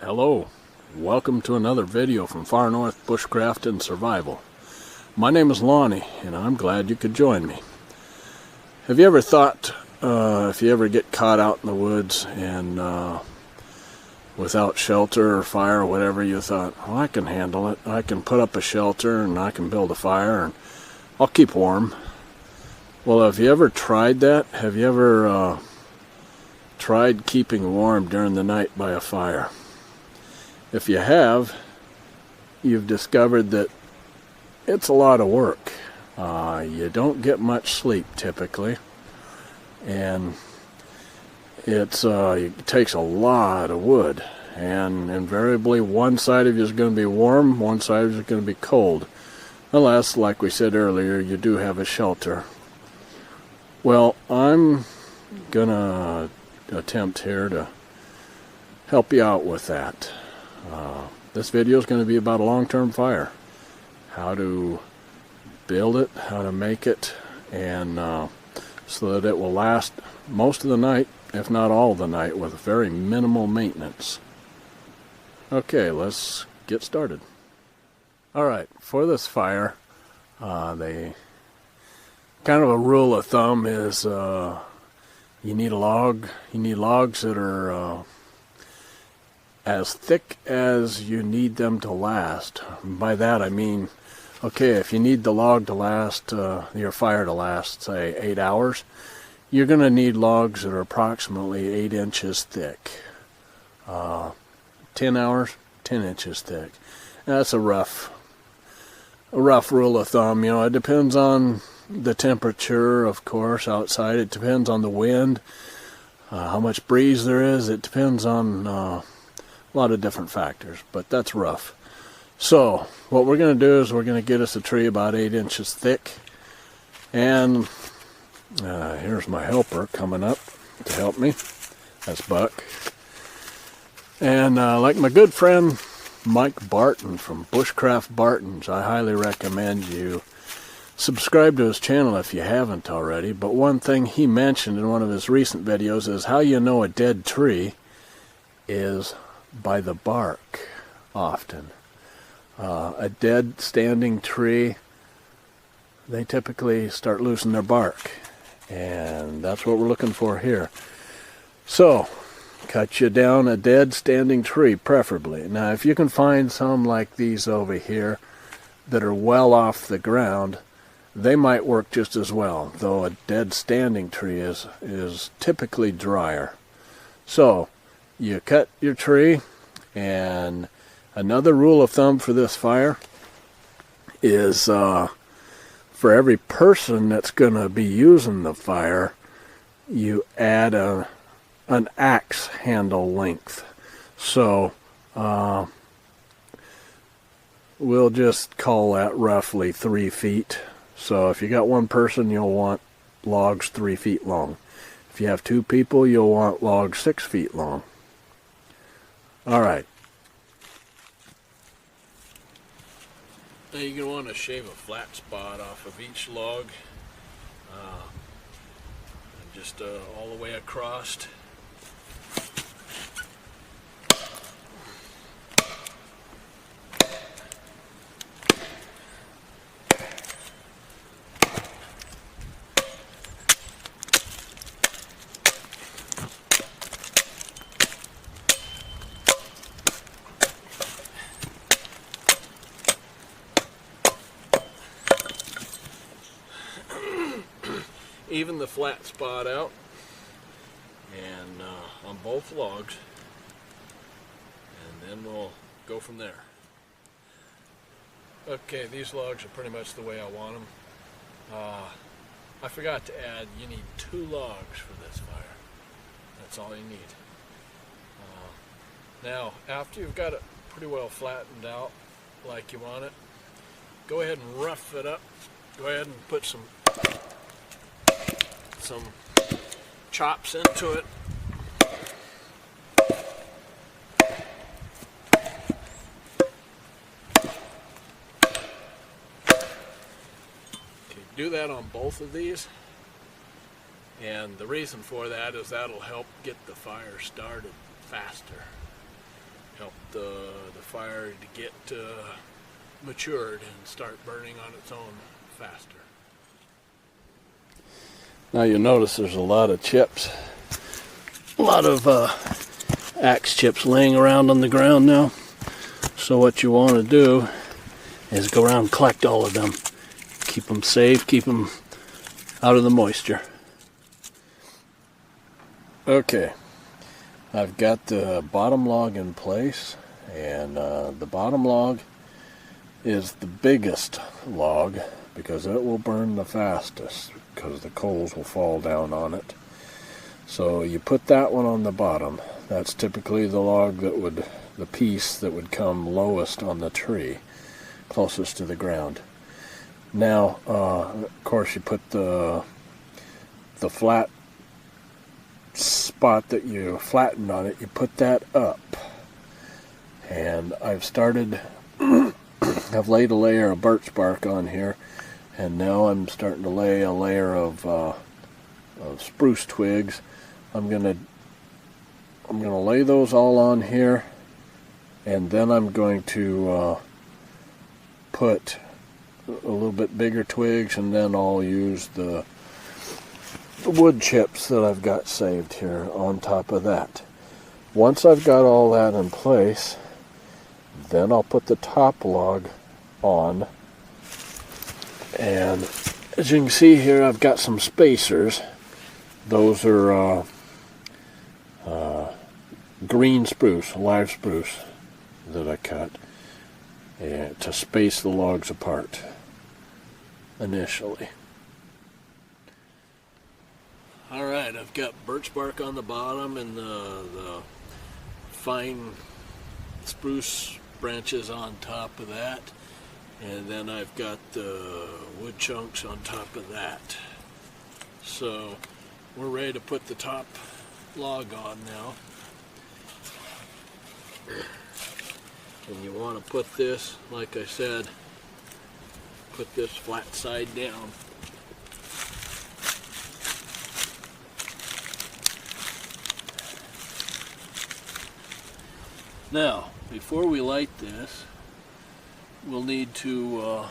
Hello, welcome to another video from Far North Bushcraft and Survival. My name is Lonnie, and I'm glad you could join me. Have you ever thought, if you ever get caught out in the woods and without shelter or fire or whatever, you thought, well, I can handle it. I can put up a shelter and I can build a fire and I'll keep warm. Well, have you ever tried that? Have you ever tried keeping warm during the night by a fire? If you have, you've discovered that it's a lot of work. You don't get much sleep typically, and it takes a lot of wood, and invariably one side of you is going to be warm, one side of you is going to be cold, unless, like we said earlier, you do have a shelter. Well, I'm gonna attempt here to help you out with that. This video is going to be about a long-term fire, how to build it, how to make it, and so that it will last most of the night, if not all of the night, with very minimal maintenance. Okay, let's get started. Alright, for this fire, the kind of a rule of thumb is you need a log. You need logs that are as thick as you need them to last. By that I mean, okay, if you need the log to last, your fire to last, say 8 hours, you're going to need logs that are approximately 8 inches thick. 10 hours, 10 inches thick. That's a rough rule of thumb. You know, it depends on the temperature, of course, outside. It depends on the wind, how much breeze there is. It depends on a lot of different factors, but that's rough. So what we're going to do is we're going to get us a tree about 8 inches thick, and here's my helper coming up to help me. That's Buck. And like my good friend Mike Barton from Bushcraft Bartons, I highly recommend you subscribe to his channel if you haven't already. But one thing he mentioned in one of his recent videos is how you know a dead tree is by the bark. Often a dead standing tree, they typically start losing their bark, and that's what we're looking for here. So cut you down a dead standing tree, preferably. Now if you can find some like these over here that are well off the ground, they might work just as well, though a dead standing tree is typically drier. So you cut your tree, and another rule of thumb for this fire is for every person that's going to be using the fire, you add an axe handle length. So we'll just call that roughly 3 feet. So if you got one person, you'll want logs 3 feet long. If you have 2 people, you'll want logs 6 feet long. Alright. Now you're going to want to shave a flat spot off of each log. Just all the way across. Even the flat spot out, and on both logs, and then we'll go from there. Okay, these logs are pretty much the way I want them. I forgot to add, you need 2 logs for this fire. That's all you need. Now, after you've got it pretty well flattened out like you want it, go ahead and rough it up. Go ahead and put some chops into it. Okay, do that on both of these, and the reason for that is that'll help get the fire started faster. help the fire to get matured and start burning on its own faster. Now you'll notice there's a lot of chips, a lot of axe chips laying around on the ground now. So what you want to do is go around and collect all of them. Keep them safe, keep them out of the moisture. Okay, I've got the bottom log in place, and the bottom log is the biggest log because it will burn the fastest because the coals will fall down on it. So you put that one on the bottom. That's typically the log that would, the piece that would come lowest on the tree, closest to the ground. Now, of course, you put the flat spot that you flattened on it, you put that up. And I've started, I've laid a layer of birch bark on here, and now I'm starting to lay a layer of spruce twigs. I'm gonna lay those all on here, and then I'm going to put a little bit bigger twigs, and then I'll use the wood chips that I've got saved here on top of that. Once I've got all that in place, then I'll put the top log on, and as you can see here, I've got some spacers. Those are green spruce, live spruce that I cut to space the logs apart initially. Alright, I've got birch bark on the bottom and the fine spruce branches on top of that, and then I've got the wood chunks on top of that. So we're ready to put the top log on now. And you want to put this, like I said, put this flat side down. Now, before we light this, we'll need to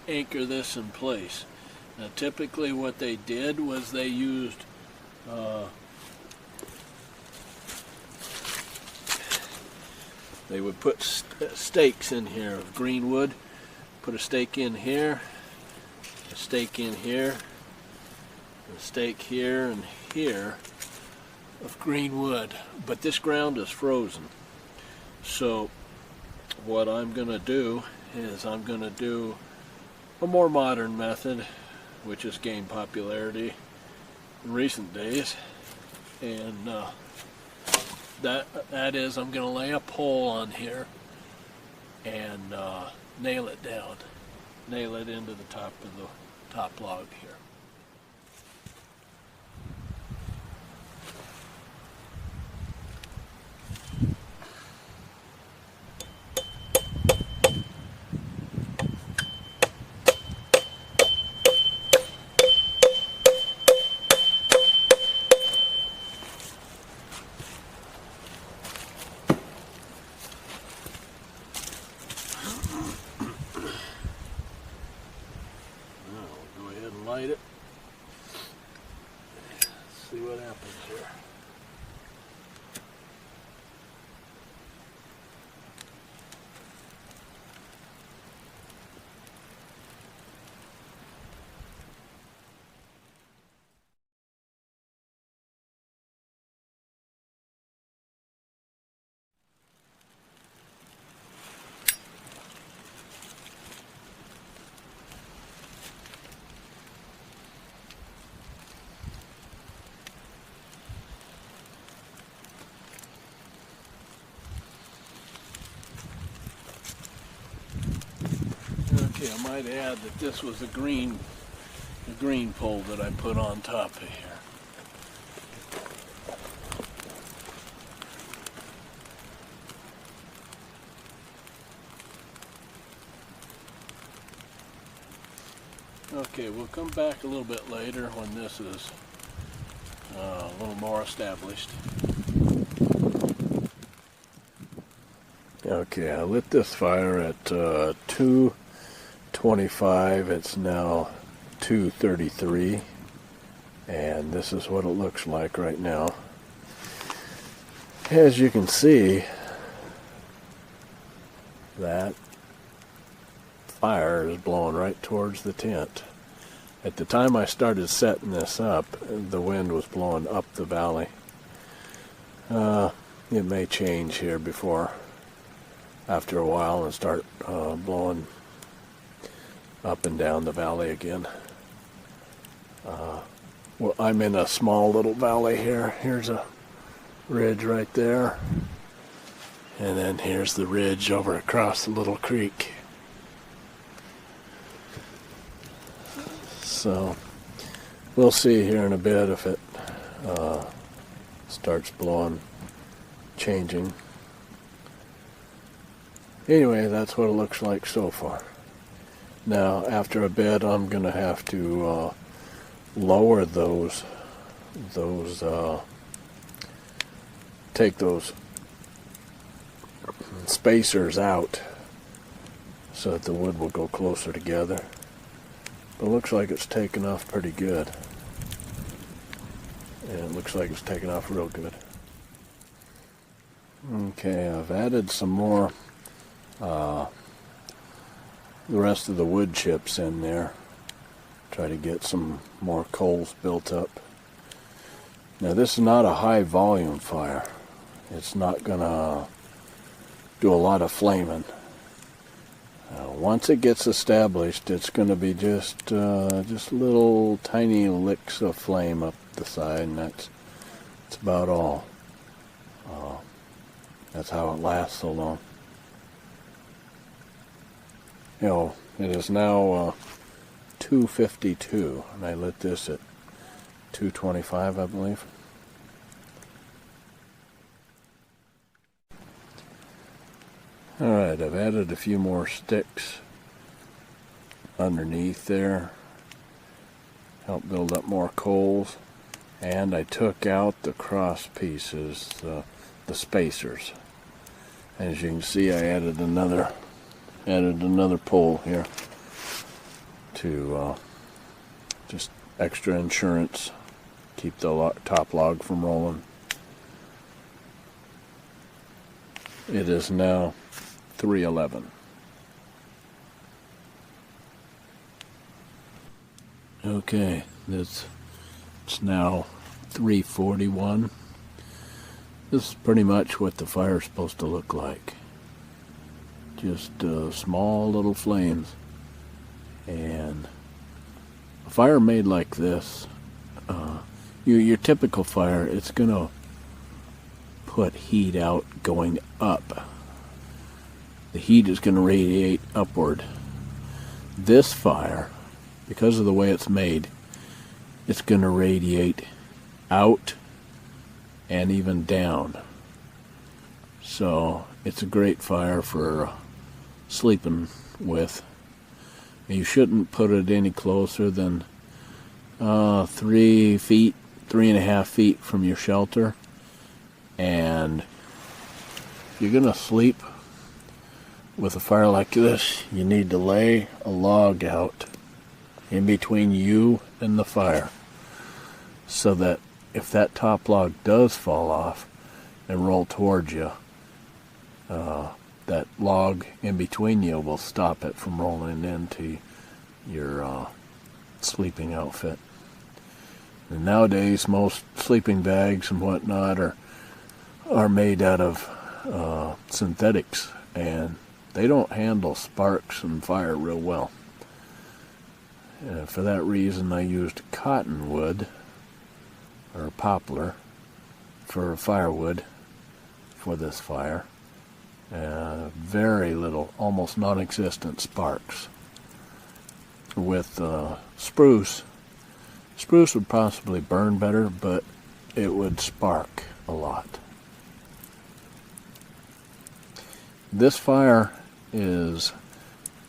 anchor this in place. Now, typically what they did was they used they would put stakes in here of green wood. Put a stake in here, a stake in here, a stake here and here of green wood. But this ground is frozen. So what I'm going to do is I'm going to do a more modern method, which has gained popularity in recent days, and that is I'm going to lay a pole on here and nail it down, nail it into the top of the top log here. Light it. Let's see what happens here. Okay, I might add that this was a green pole that I put on top of here. Okay, we'll come back a little bit later when this is a little more established. Okay, I lit this fire at 2:25. It's now 2:33, and this is what it looks like right now. As you can see, that fire is blowing right towards the tent. At the time I started setting this up, the wind was blowing up the valley. It may change here after a while and start blowing up and down the valley again. Well, I'm in a small little valley here. Here's a ridge right there, and then here's the ridge over across the little creek. So we'll see here in a bit if it starts blowing, changing. Anyway, that's what it looks like so far. Now, after a bit, I'm going to have to lower take those spacers out so that the wood will go closer together. But it looks like it's taken off pretty good. And it looks like it's taken off real good. Okay, I've added some more the rest of the wood chips in there. Try to get some more coals built up. Now, this is not a high volume fire. It's not gonna do a lot of flaming. Once it gets established, it's going to be just little tiny licks of flame up the side, and that's about all. That's how it lasts so long. You know, it is now 2:52, and I lit this at 2:25, I believe. Alright, I've added a few more sticks underneath there, help build up more coals, and I took out the cross pieces, the spacers. As you can see, I added another pole here to just extra insurance, keep the top log from rolling. It is now 3:11. Okay, it's now 3:41. This is pretty much what the fire's supposed to look like. Just small little flames. And a fire made like this, your typical fire, it's gonna put heat out going up. The heat is going to radiate upward. This fire, because of the way it's made, it's going to radiate out and even down. So it's a great fire for sleeping with. You shouldn't put it any closer than 3 feet, 3.5 feet from your shelter. And if you're going to sleep with a fire like this, you need to lay a log out in between you and the fire, so that if that top log does fall off and roll towards you, that log in between you will stop it from rolling into your sleeping outfit. And nowadays, most sleeping bags and whatnot are made out of synthetics, and they don't handle sparks and fire real well. For that reason, I used cottonwood or poplar for firewood for this fire. Very little, almost non-existent sparks. With spruce would possibly burn better, but it would spark a lot. This fire is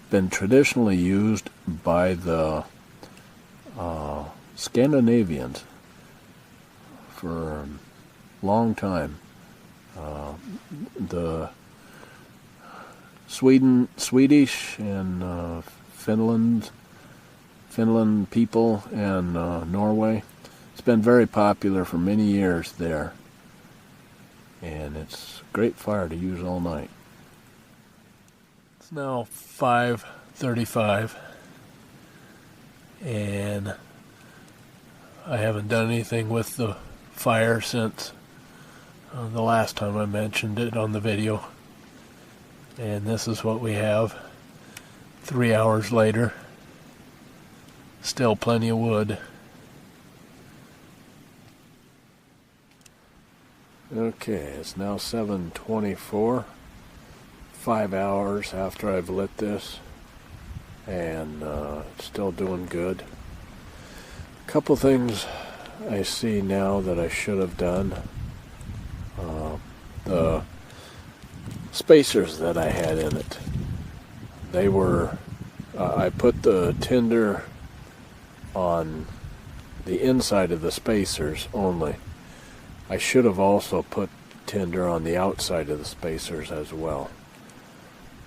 been traditionally used by the Scandinavians for a long time. The Swedish and Finland people, and Norway. It's been very popular for many years there, and it's a great fire to use all night. It's now 5:35, and I haven't done anything with the fire since the last time I mentioned it on the video. And this is what we have 3 hours later. Still plenty of wood. Okay, it's now 7:24. 5 hours after I've lit this, and it's still doing good. A couple things I see now that I should have done. The spacers that I had in it, they were, I put the tinder on the inside of the spacers only. I should have also put tinder on the outside of the spacers as well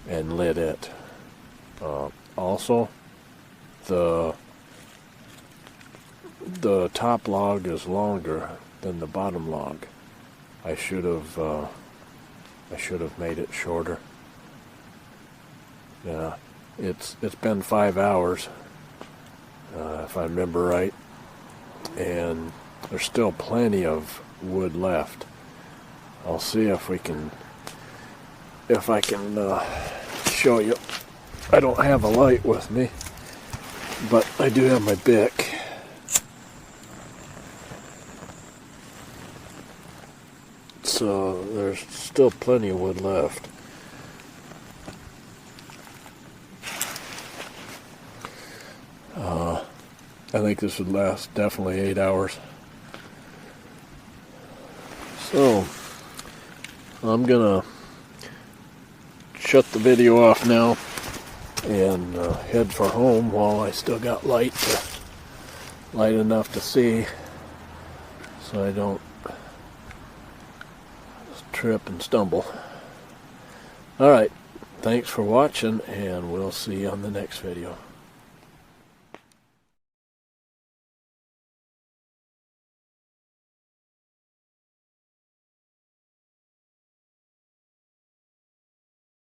and lit it. Also, the top log is longer than the bottom log. I should have made it shorter. Yeah, it's been 5 hours, if I remember right, and there's still plenty of wood left. I'll see if I can show you. I don't have a light with me, but I do have my Bic. So there's still plenty of wood left. I think this would last definitely 8 hours. So I'm gonna shut the video off now and head for home while I still got light enough to see, so I don't trip and stumble. Alright, thanks for watching, and we'll see you on the next video.